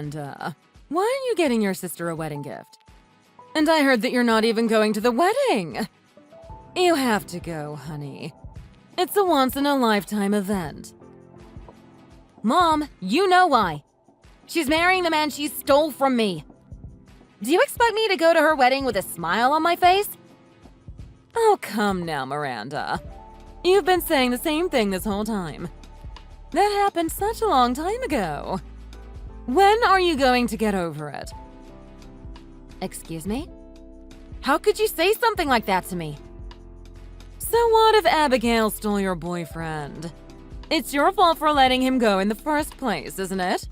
Miranda, why aren't you getting your sister a wedding gift? And I heard that you're not even going to the wedding. You have to go, honey. It's a once-in-a-lifetime event. Mom, you know why. She's marrying the man she stole from me. Do you expect me to go to her wedding with a smile on my face? Oh, come now, Miranda. You've been saying the same thing this whole time. That happened such a long time ago. When are you going to get over it? Excuse me? How could you say something like that to me? So what if Abigail stole your boyfriend? It's your fault for letting him go in the first place, isn't it?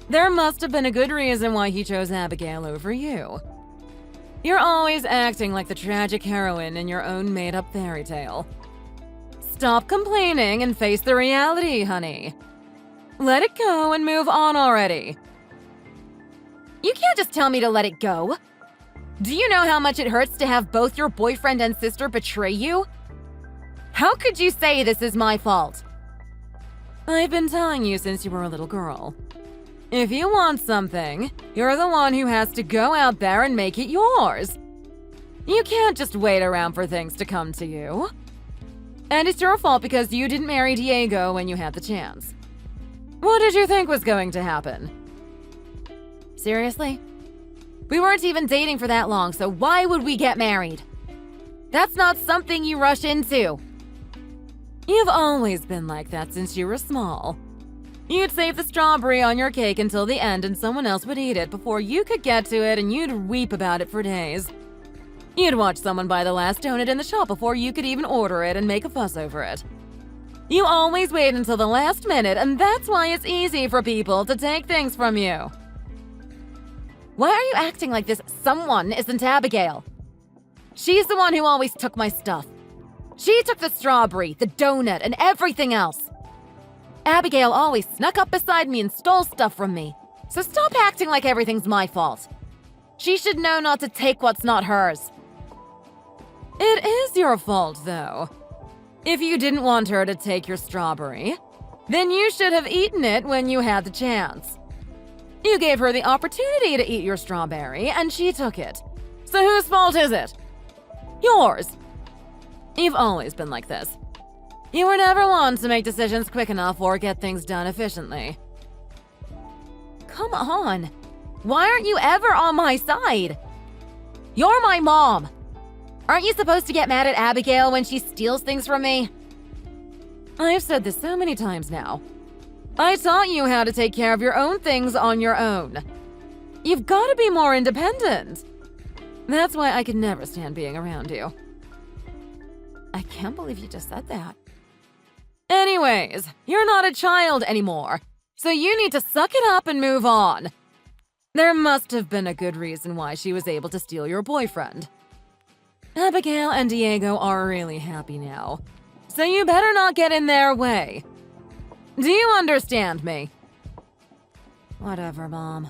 There must have been a good reason why he chose Abigail over you. You're always acting like the tragic heroine in your own made-up fairy tale. Stop complaining and face the reality, honey. Let it go and move on already. You can't just tell me to let it go. Do you know how much it hurts to have both your boyfriend and sister betray you? How could you say this is my fault? I've been telling you since you were a little girl. If you want something, you're the one who has to go out there and make it yours. You can't just wait around for things to come to you. And it's your fault because you didn't marry Diego when you had the chance. What did you think was going to happen? Seriously? We weren't even dating for that long, so why would we get married? That's not something you rush into. You've always been like that since you were small. You'd save the strawberry on your cake until the end and someone else would eat it before you could get to it, and you'd weep about it for days. You'd watch someone buy the last donut in the shop before you could even order it and make a fuss over it. You always wait until the last minute, and that's why it's easy for people to take things from you. Why are you acting like this someone isn't Abigail? She's the one who always took my stuff. She took the strawberry, the donut, and everything else. Abigail always snuck up beside me and stole stuff from me. So stop acting like everything's my fault. She should know not to take what's not hers. It is your fault, though. If you didn't want her to take your strawberry, then you should have eaten it when you had the chance. You gave her the opportunity to eat your strawberry, and she took it. So whose fault is it? Yours. You've always been like this. You were never one to make decisions quick enough or get things done efficiently. Come on. Why aren't you ever on my side? You're my mom. Aren't you supposed to get mad at Abigail when she steals things from me? I've said this so many times now. I taught you how to take care of your own things on your own. You've got to be more independent. That's why I could never stand being around you. I can't believe you just said that. Anyways, you're not a child anymore, so you need to suck it up and move on. There must have been a good reason why she was able to steal your boyfriend. Abigail and Diego are really happy now, so you better not get in their way. Do you understand me? Whatever, Mom.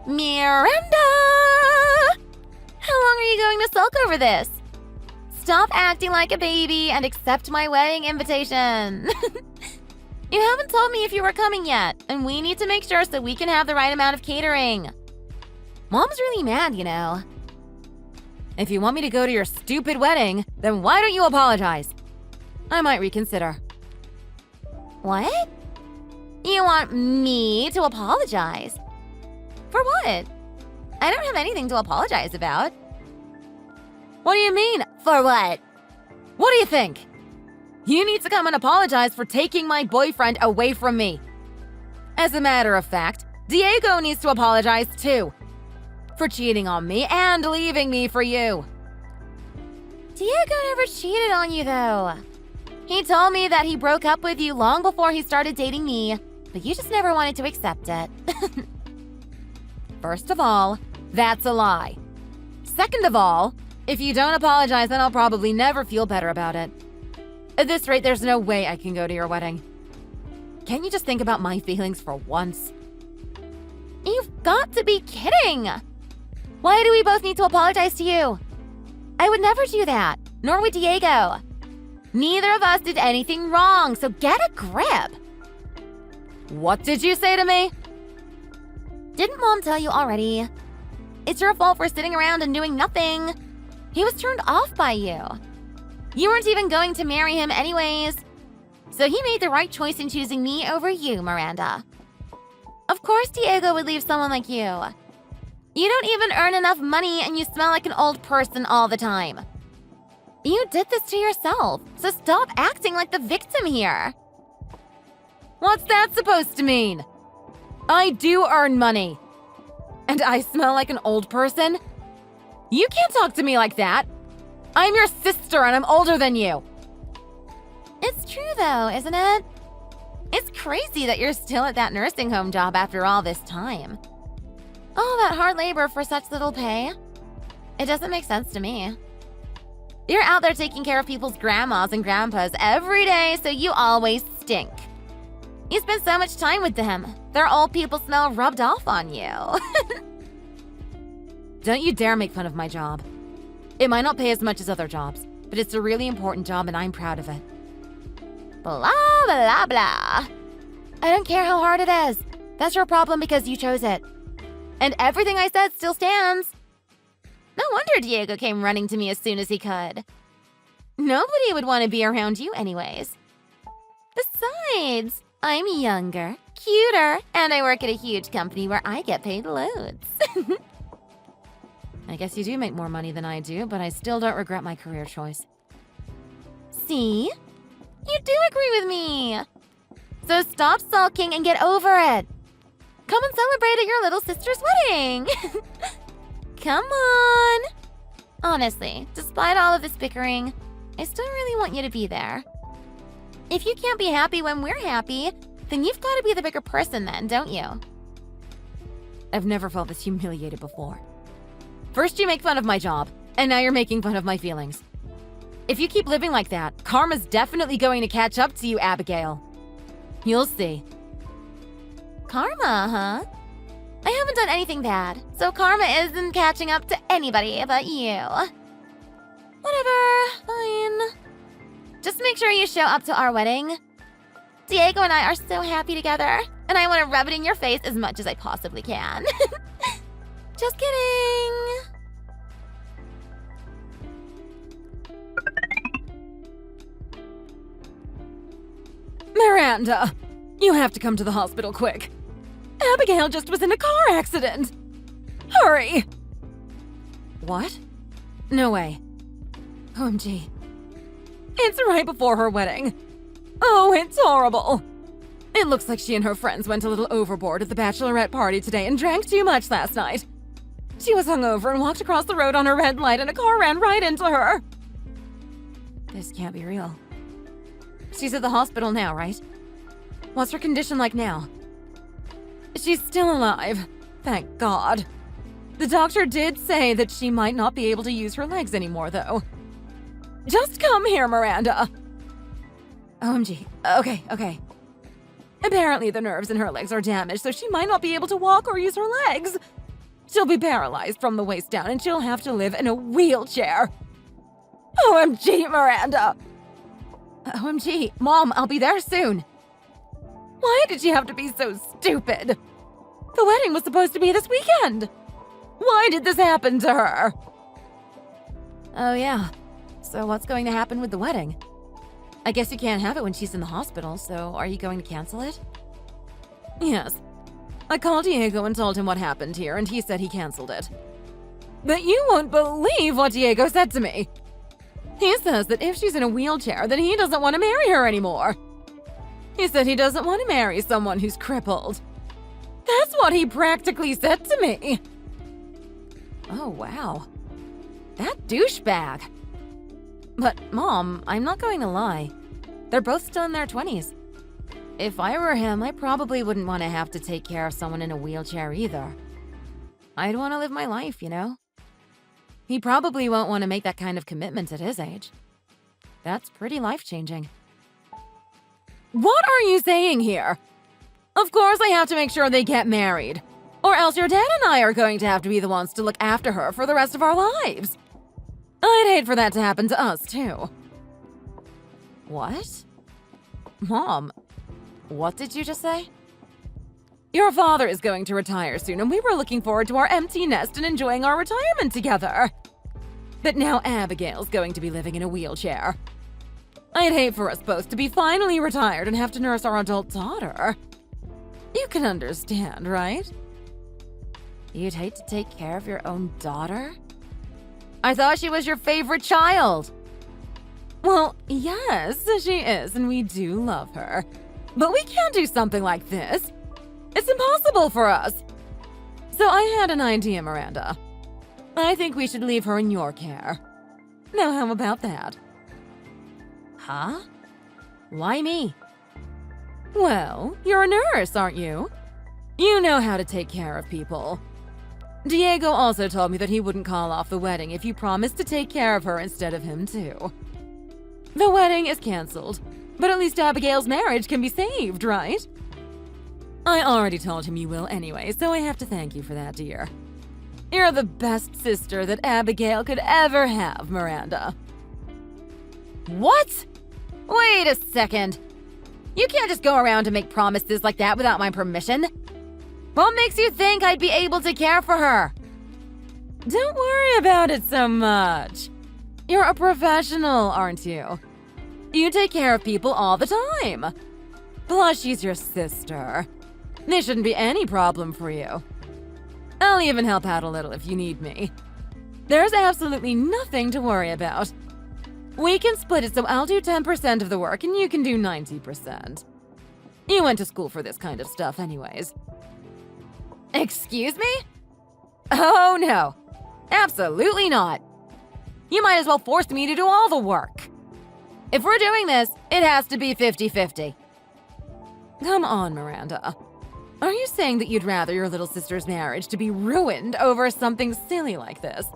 Miranda! How long are you going to sulk over this? Stop acting like a baby and accept my wedding invitation. You haven't told me if you were coming yet, and we need to make sure so we can have the right amount of catering. Mom's really mad, you know. If you want me to go to your stupid wedding, then why don't you apologize? I might reconsider. What? You want me to apologize? For what? I don't have anything to apologize about. What do you mean, for what? What do you think? You need to come and apologize for taking my boyfriend away from me. As a matter of fact, Diego needs to apologize too. For cheating on me and leaving me for you. Diego never cheated on you, though. He told me that he broke up with you long before he started dating me, but you just never wanted to accept it. First of all, that's a lie. Second of all, if you don't apologize, then I'll probably never feel better about it. At this rate, there's no way I can go to your wedding. Can't you just think about my feelings for once? You've got to be kidding! Why do we both need to apologize to you? I would never do that, nor would Diego. Neither of us did anything wrong, so get a grip. What did you say to me? Didn't Mom tell you already? It's your fault for sitting around and doing nothing. He was turned off by you. You weren't even going to marry him anyways. So he made the right choice in choosing me over you, Miranda. Of course Diego would leave someone like you. You don't even earn enough money and you smell like an old person all the time. You did this to yourself, so stop acting like the victim here. What's that supposed to mean? I do earn money. And I smell like an old person? You can't talk to me like that. I'm your sister and I'm older than you. It's true though, isn't it? It's crazy that you're still at that nursing home job after all this time. All that hard labor for such little pay? It doesn't make sense to me. You're out there taking care of people's grandmas and grandpas every day, so you always stink. You spend so much time with them. Their old people smell rubbed off on you. Don't you dare make fun of my job. It might not pay as much as other jobs, but it's a really important job and I'm proud of it. Blah, blah, blah. I don't care how hard it is. That's your problem because you chose it. And everything I said still stands. No wonder Diego came running to me as soon as he could. Nobody would want to be around you anyways. Besides, I'm younger, cuter, and I work at a huge company where I get paid loads. I guess you do make more money than I do, but I still don't regret my career choice. See? You do agree with me. So stop sulking and get over it. Come and celebrate at your little sister's wedding. Come on. Honestly, despite all of this bickering, I still really want you to be there. If you can't be happy when we're happy, then you've got to be the bigger person then, don't you? I've never felt this humiliated before. First you make fun of my job, and now you're making fun of my feelings. If you keep living like that, karma's definitely going to catch up to you, Abigail. You'll see. Karma, huh? I haven't done anything bad, so karma isn't catching up to anybody but you. Whatever, fine. Just make sure you show up to our wedding. Diego and I are so happy together, and I want to rub it in your face as much as I possibly can. Just kidding. Miranda, you have to come to the hospital quick. Abigail just was in a car accident. Hurry! What? No way. OMG. It's right before her wedding. Oh, it's horrible. It looks like she and her friends went a little overboard at the bachelorette party today and drank too much last night. She was hungover and walked across the road on a red light and a car ran right into her. This can't be real. She's at the hospital now, right? What's her condition like now? She's still alive. Thank God. The doctor did say that she might not be able to use her legs anymore, though. Just come here, Miranda. OMG. Okay. Apparently the nerves in her legs are damaged, so she might not be able to walk or use her legs. She'll be paralyzed from the waist down, and she'll have to live in a wheelchair. OMG, Miranda. OMG, Mom, I'll be there soon. Why did she have to be so stupid? The wedding was supposed to be this weekend. Why did this happen to her? Oh yeah, so what's going to happen with the wedding? I guess you can't have it when she's in the hospital, so are you going to cancel it? Yes. I called Diego and told him what happened here, and he said he canceled it. But you won't believe what Diego said to me. He says that if she's in a wheelchair, then he doesn't want to marry her anymore. He said he doesn't want to marry someone who's crippled. That's what he practically said to me. Oh, wow. That douchebag. But, Mom, I'm not going to lie. They're both still in their 20s. If I were him, I probably wouldn't want to have to take care of someone in a wheelchair either. I'd want to live my life, you know? He probably won't want to make that kind of commitment at his age. That's pretty life-changing. What are you saying here? Of course I have to make sure they get married. Or else your dad and I are going to have to be the ones to look after her for the rest of our lives. I'd hate for that to happen to us, too. What? Mom, what did you just say? Your father is going to retire soon, and we were looking forward to our empty nest and enjoying our retirement together. But now Abigail's going to be living in a wheelchair. I'd hate for us both to be finally retired and have to nurse our adult daughter. You can understand, right? You'd hate to take care of your own daughter? I thought she was your favorite child. Well, yes, she is, and we do love her. But we can't do something like this. It's impossible for us. So I had an idea, Miranda. I think we should leave her in your care. Now, how about that? Huh? Why me? Well, you're a nurse, aren't you? You know how to take care of people. Diego also told me that he wouldn't call off the wedding if you promised to take care of her instead of him, too. The wedding is canceled, but at least Abigail's marriage can be saved, right? I already told him you will anyway, so I have to thank you for that, dear. You're the best sister that Abigail could ever have, Miranda. What? Wait a second. You can't just go around and make promises like that without my permission. What makes you think I'd be able to care for her? Don't worry about it so much. You're a professional, aren't you? You take care of people all the time. Plus, she's your sister. There shouldn't be any problem for you. I'll even help out a little if you need me. There's absolutely nothing to worry about. We can split it so I'll do 10% of the work and you can do 90%. You went to school for this kind of stuff anyways. Excuse me? Oh no. Absolutely not. You might as well force me to do all the work. If we're doing this, it has to be 50-50. Come on, Miranda. Are you saying that you'd rather your little sister's marriage to be ruined over something silly like this?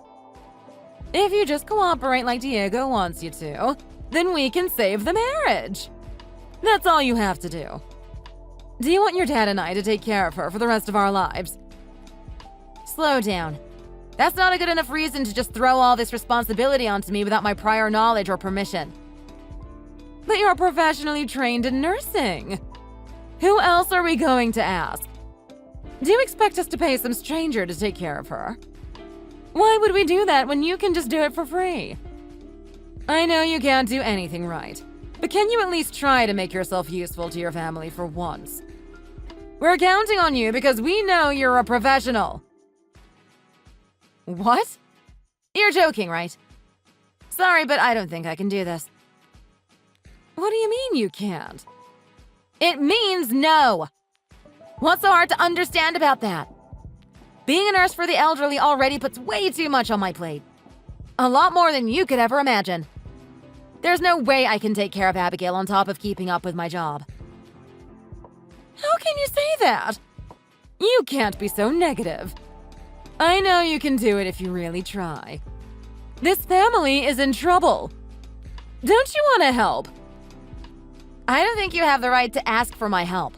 If you just cooperate like Diego wants you to, then we can save the marriage. That's all you have to do. Do you want your dad and I to take care of her for the rest of our lives? Slow down. That's not a good enough reason to just throw all this responsibility onto me without my prior knowledge or permission. But you're professionally trained in nursing. Who else are we going to ask? Do you expect us to pay some stranger to take care of her? Why would we do that when you can just do it for free? I know you can't do anything right, but can you at least try to make yourself useful to your family for once? We're counting on you because we know you're a professional. What? You're joking, right? Sorry, but I don't think I can do this. What do you mean you can't? It means no! What's so hard to understand about that? Being a nurse for the elderly already puts way too much on my plate. A lot more than you could ever imagine. There's no way I can take care of Abigail on top of keeping up with my job. How can you say that? You can't be so negative. I know you can do it if you really try. This family is in trouble. Don't you want to help? I don't think you have the right to ask for my help.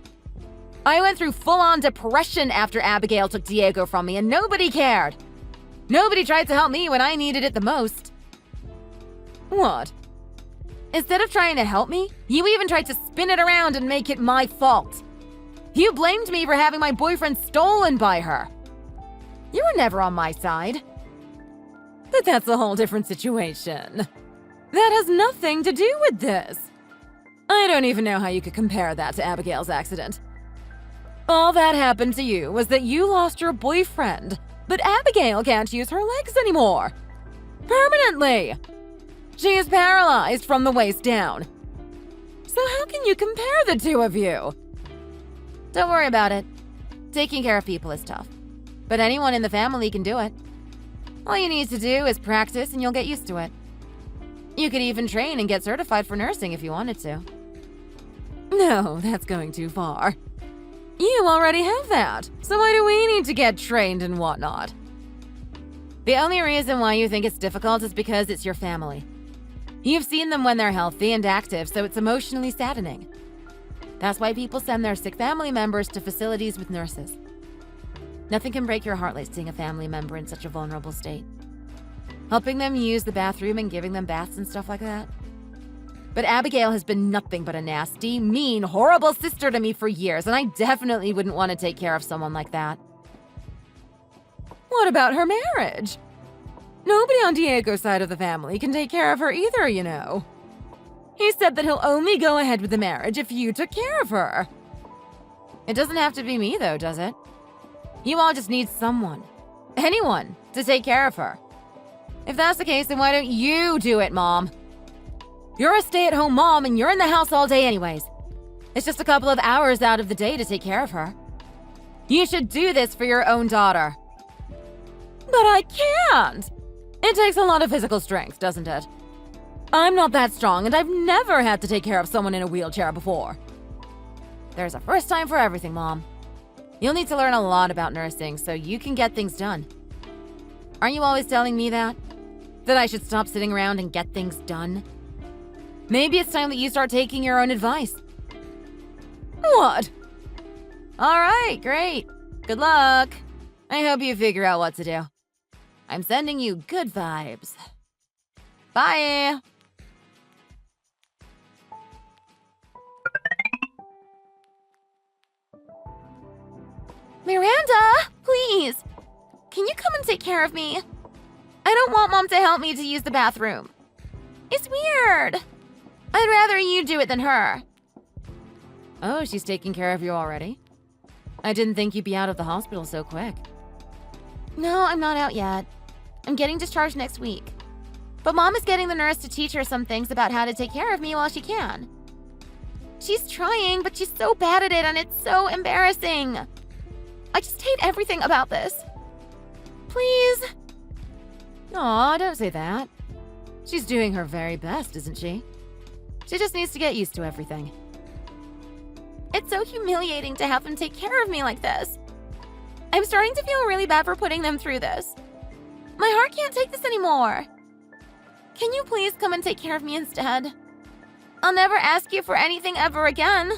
I went through full-on depression after Abigail took Diego from me, and nobody cared. Nobody tried to help me when I needed it the most. What? Instead of trying to help me, you even tried to spin it around and make it my fault. You blamed me for having my boyfriend stolen by her. You were never on my side. But that's a whole different situation. That has nothing to do with this. I don't even know how you could compare that to Abigail's accident. All that happened to you was that you lost your boyfriend, but Abigail can't use her legs anymore. Permanently. She is paralyzed from the waist down. So how can you compare the two of you? Don't worry about it. Taking care of people is tough, but anyone in the family can do it. All you need to do is practice and you'll get used to it. You could even train and get certified for nursing if you wanted to. No, that's going too far. You already have that, so why do we need to get trained and whatnot? The only reason why you think it's difficult is because it's your family. You've seen them when they're healthy and active, so it's emotionally saddening. That's why people send their sick family members to facilities with nurses. Nothing can break your heart like seeing a family member in such a vulnerable state. Helping them use the bathroom and giving them baths and stuff like that. But Abigail has been nothing but a nasty, mean, horrible sister to me for years, and I definitely wouldn't want to take care of someone like that. What about her marriage? Nobody on Diego's side of the family can take care of her either, you know. He said that he'll only go ahead with the marriage if you took care of her. It doesn't have to be me, though, does it? You all just need someone, anyone, to take care of her. If that's the case, then why don't you do it, Mom? You're a stay-at-home mom and you're in the house all day anyways. It's just a couple of hours out of the day to take care of her. You should do this for your own daughter. But I can't! It takes a lot of physical strength, doesn't it? I'm not that strong and I've never had to take care of someone in a wheelchair before. There's a first time for everything, Mom. You'll need to learn a lot about nursing so you can get things done. Aren't you always telling me that? That I should stop sitting around and get things done? Maybe it's time that you start taking your own advice. What? All right, great. Good luck. I hope you figure out what to do. I'm sending you good vibes. Bye. Miranda, please. Can you come and take care of me? I don't want Mom to help me to use the bathroom. It's weird. I'd rather you do it than her. Oh, she's taking care of you already? I didn't think you'd be out of the hospital so quick. No, I'm not out yet. I'm getting discharged next week. But Mom is getting the nurse to teach her some things about how to take care of me while she can. She's trying, but she's so bad at it and it's so embarrassing. I just hate everything about this. Please? Aw, don't say that. She's doing her very best, isn't she? She just needs to get used to everything. It's so humiliating to have them take care of me like this. I'm starting to feel really bad for putting them through this. My heart can't take this anymore. Can you please come and take care of me instead? I'll never ask you for anything ever again.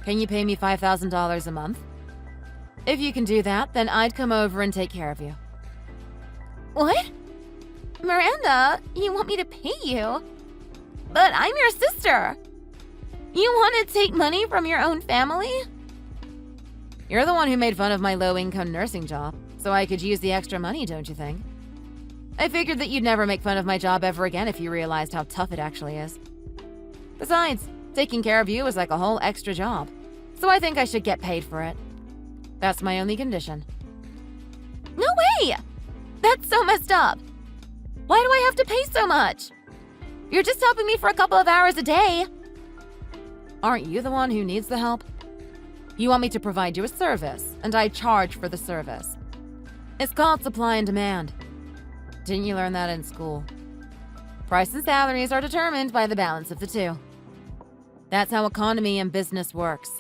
Can you pay me $5,000 a month? If you can do that, then I'd come over and take care of you. What? Miranda, you want me to pay you? But I'm your sister. You want to take money from your own family? You're the one who made fun of my low-income nursing job, so I could use the extra money, don't you think? I figured that you'd never make fun of my job ever again if you realized how tough it actually is. Besides, taking care of you is like a whole extra job, so I think I should get paid for it. That's my only condition. No way! That's so messed up. Why do I have to pay so much? You're just helping me for a couple of hours a day. Aren't you the one who needs the help? You want me to provide you a service, and I charge for the service. It's called supply and demand. Didn't you learn that in school? Price and salaries are determined by the balance of the two. That's how economy and business works.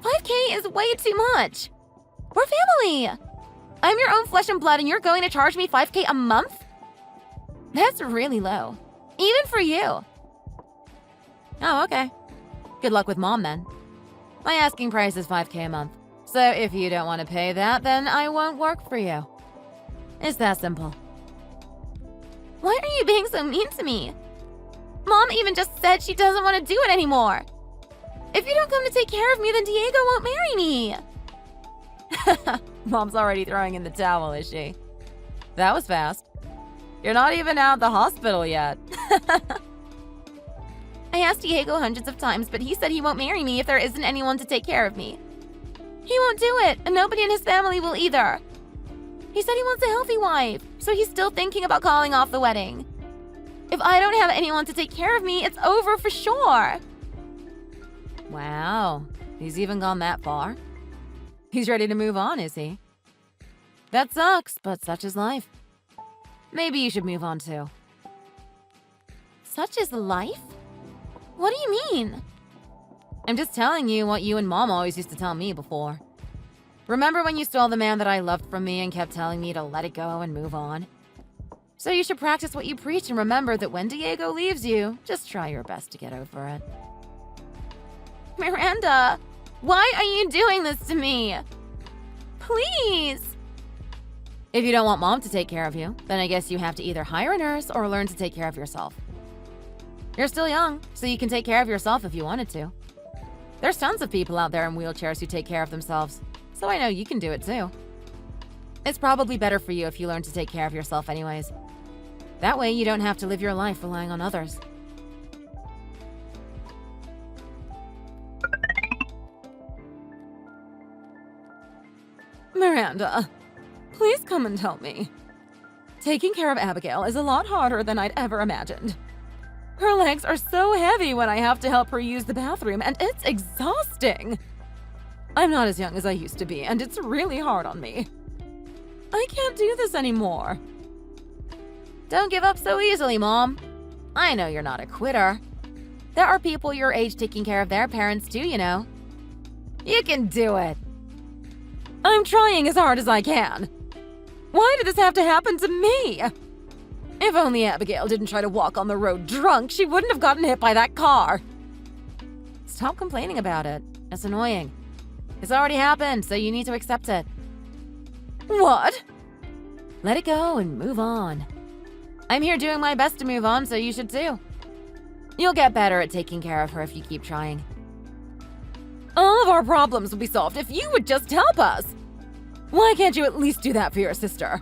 5K is way too much. We're family. I'm your own flesh and blood and you're going to charge me 5K a month? That's really low. Even for you. Oh, okay. Good luck with Mom, then. My asking price is 5K a month. So if you don't want to pay that, then I won't work for you. It's that simple. Why are you being so mean to me? Mom even just said she doesn't want to do it anymore. If you don't come to take care of me, then Diego won't marry me. Mom's already throwing in the towel, is she? That was fast. You're not even out of the hospital yet. I asked Diego hundreds of times, but he said he won't marry me if there isn't anyone to take care of me. He won't do it, and nobody in his family will either. He said he wants a healthy wife, so he's still thinking about calling off the wedding. If I don't have anyone to take care of me, it's over for sure. Wow, he's even gone that far? He's ready to move on, is he? That sucks, but such is life. Maybe you should move on too. Such is life? What do you mean? I'm just telling you what you and Mom always used to tell me before. Remember when you stole the man that I loved from me and kept telling me to let it go and move on? So you should practice what you preach and remember that when Diego leaves you, just try your best to get over it. Miranda, why are you doing this to me? Please. If you don't want Mom to take care of you, then I guess you have to either hire a nurse or learn to take care of yourself. You're still young, so you can take care of yourself if you wanted to. There's tons of people out there in wheelchairs who take care of themselves, so I know you can do it too. It's probably better for you if you learn to take care of yourself anyways. That way you don't have to live your life relying on others. Miranda, please come and help me. Taking care of Abigail is a lot harder than I'd ever imagined. Her legs are so heavy when I have to help her use the bathroom, and it's exhausting. I'm not as young as I used to be, and it's really hard on me. I can't do this anymore. Don't give up so easily, Mom. I know you're not a quitter. There are people your age taking care of their parents too, you know. You can do it. I'm trying as hard as I can. Why did this have to happen to me? If only Abigail didn't try to walk on the road drunk, she wouldn't have gotten hit by that car. Stop complaining about it. It's annoying. It's already happened, so you need to accept it. What? Let it go and move on. I'm here doing my best to move on, so you should too. You'll get better at taking care of her if you keep trying. All of our problems will be solved if you would just help us. Why can't you at least do that for your sister?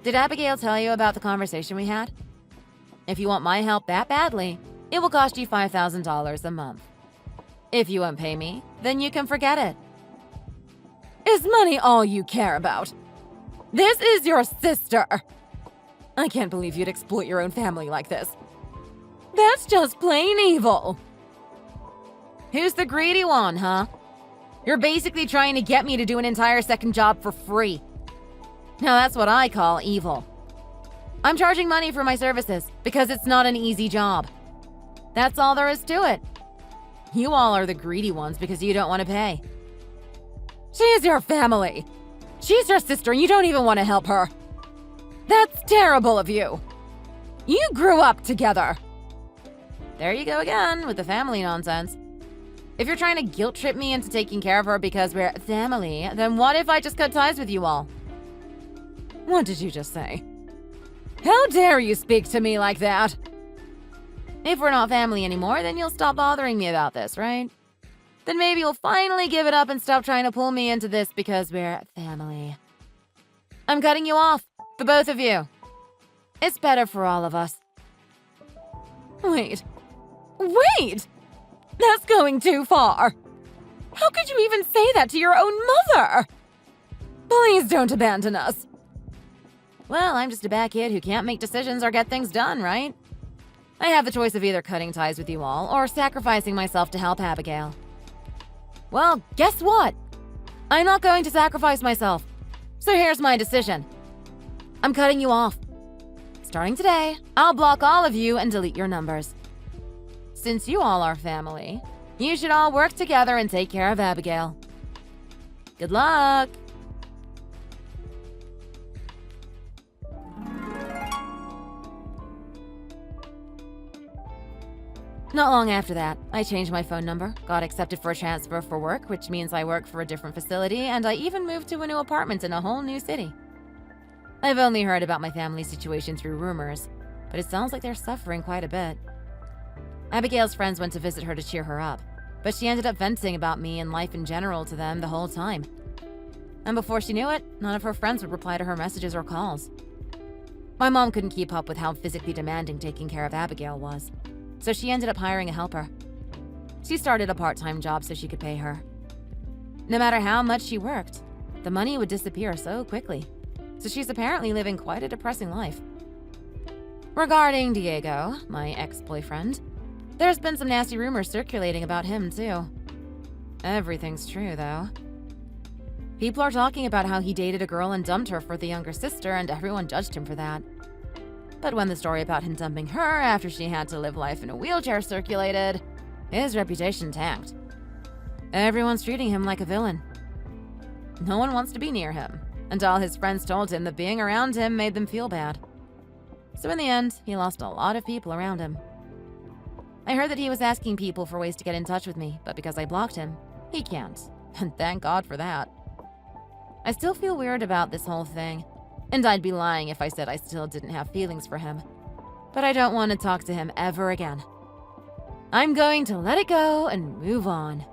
Did Abigail tell you about the conversation we had? If you want my help that badly, it will cost you $5,000 a month. If you won't pay me, then you can forget it. Is money all you care about? This is your sister. I can't believe you'd exploit your own family like this. That's just plain evil. Who's the greedy one, huh? You're basically trying to get me to do an entire second job for free. Now that's what I call evil. I'm charging money for my services because it's not an easy job. That's all there is to it. You all are the greedy ones because you don't want to pay. She's your family. She's your sister and you don't even want to help her. That's terrible of you. You grew up together. There you go again with the family nonsense. If you're trying to guilt trip me into taking care of her because we're family, then what if I just cut ties with you all? What did you just say? How dare you speak to me like that? If we're not family anymore, then you'll stop bothering me about this, right? Then maybe you'll finally give it up and stop trying to pull me into this because we're family. I'm cutting you off, the both of you. It's better for all of us. Wait. That's going too far. How could you even say that to your own mother? Please don't abandon us. Well, I'm just a bad kid who can't make decisions or get things done, right? I have the choice of either cutting ties with you all or sacrificing myself to help Abigail. Well, guess what? I'm not going to sacrifice myself. So here's my decision. I'm cutting you off. Starting today, I'll block all of you and delete your numbers. Since you all are family, you should all work together and take care of Abigail. Good luck! Not long after that, I changed my phone number, got accepted for a transfer for work, which means I work for a different facility, and I even moved to a new apartment in a whole new city. I've only heard about my family's situation through rumors, but it sounds like they're suffering quite a bit. Abigail's friends went to visit her to cheer her up, but she ended up venting about me and life in general to them the whole time. And before she knew it, none of her friends would reply to her messages or calls. My mom couldn't keep up with how physically demanding taking care of Abigail was, so she ended up hiring a helper. She started a part-time job so she could pay her. No matter how much she worked, the money would disappear so quickly, so she's apparently living quite a depressing life. Regarding Diego, my ex-boyfriend, there's been some nasty rumors circulating about him too. Everything's true though. People are talking about how he dated a girl and dumped her for the younger sister, and everyone judged him for that. But when the story about him dumping her after she had to live life in a wheelchair circulated, his reputation tanked. Everyone's treating him like a villain. No one wants to be near him, and all his friends told him that being around him made them feel bad. So in the end, he lost a lot of people around him. I heard that he was asking people for ways to get in touch with me, but because I blocked him, he can't. And thank God for that. I still feel weird about this whole thing, and I'd be lying if I said I still didn't have feelings for him. but I don't want to talk to him ever again. I'm going to let it go and move on.